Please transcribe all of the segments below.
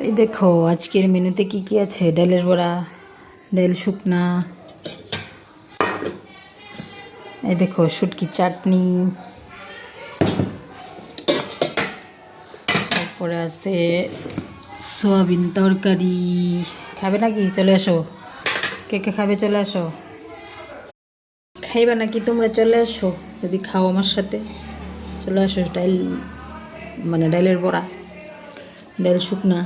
এই দেখো আজকের মেনুতে কি কি আছে। ডালের বড়া, ডাল শুকনা, এই দেখো শুটকি চাটনি, তারপরে আছে সয়াবিন তরকারি। খাবে নাকি? চলে আসো। কে কে খাবে চলে আসো। খাইবা নাকি তোমরা? চলে আসো। যদি খাও আমার সাথে চলে আসো। ডাল মানে ডালের বড়া, ডাল শুকনা।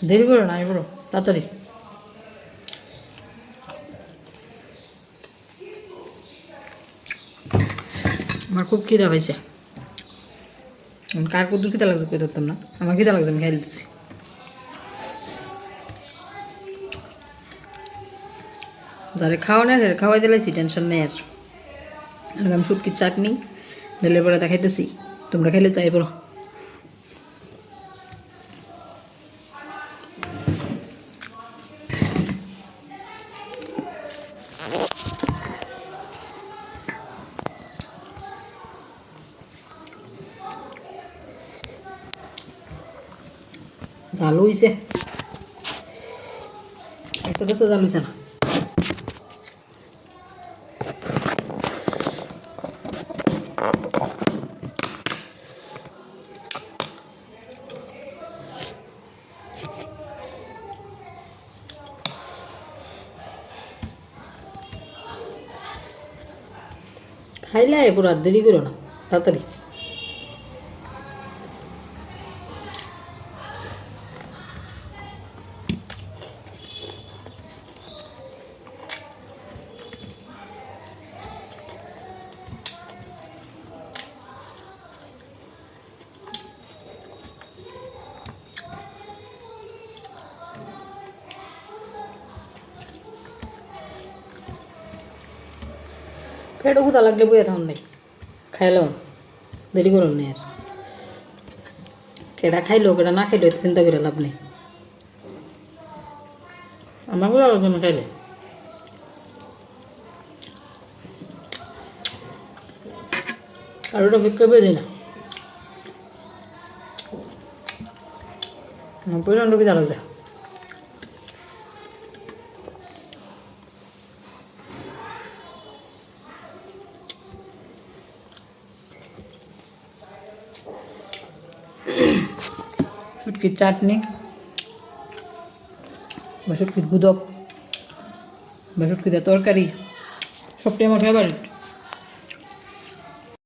দেরি করো না, বড় তাড়াতাড়ি। আমার খুব খিদা পাইছে। কার কত খিদা লাগছে কই ধরতাম না। আমার খিদা লাগছে, আমি খাই দিতেছি। যারে খাওয়া নেই খাওয়াই দিলাইছি, টেনশন নেই আর। আমি শুটকির চাটনি ডালের বড়া দেখাইতেছি, তোমরা খাইলে তো আইবো। জাল হইছে, একসাথে জাল হইছে না। খাইলে পুরো আর দেরি করো না, তাড়াতাড়ি। পেট ক্ষুধা লাগলে বইয়া তখন নেই, খাইলো দেরি করো নি আর। কেডা খাইলো কেডা না খাইলো চিন্তা করে লাভ নেই। আমার বলে আলোচনা খাইলে আর ওটা ভিক্ষা পেয়ে দিই না। প্রচণ্ড খিদা লাগছে। শুটকির চাটনি বা শুটকির গুদক বা শুটকির তরকারি সবটাই আমার ফেভারিট।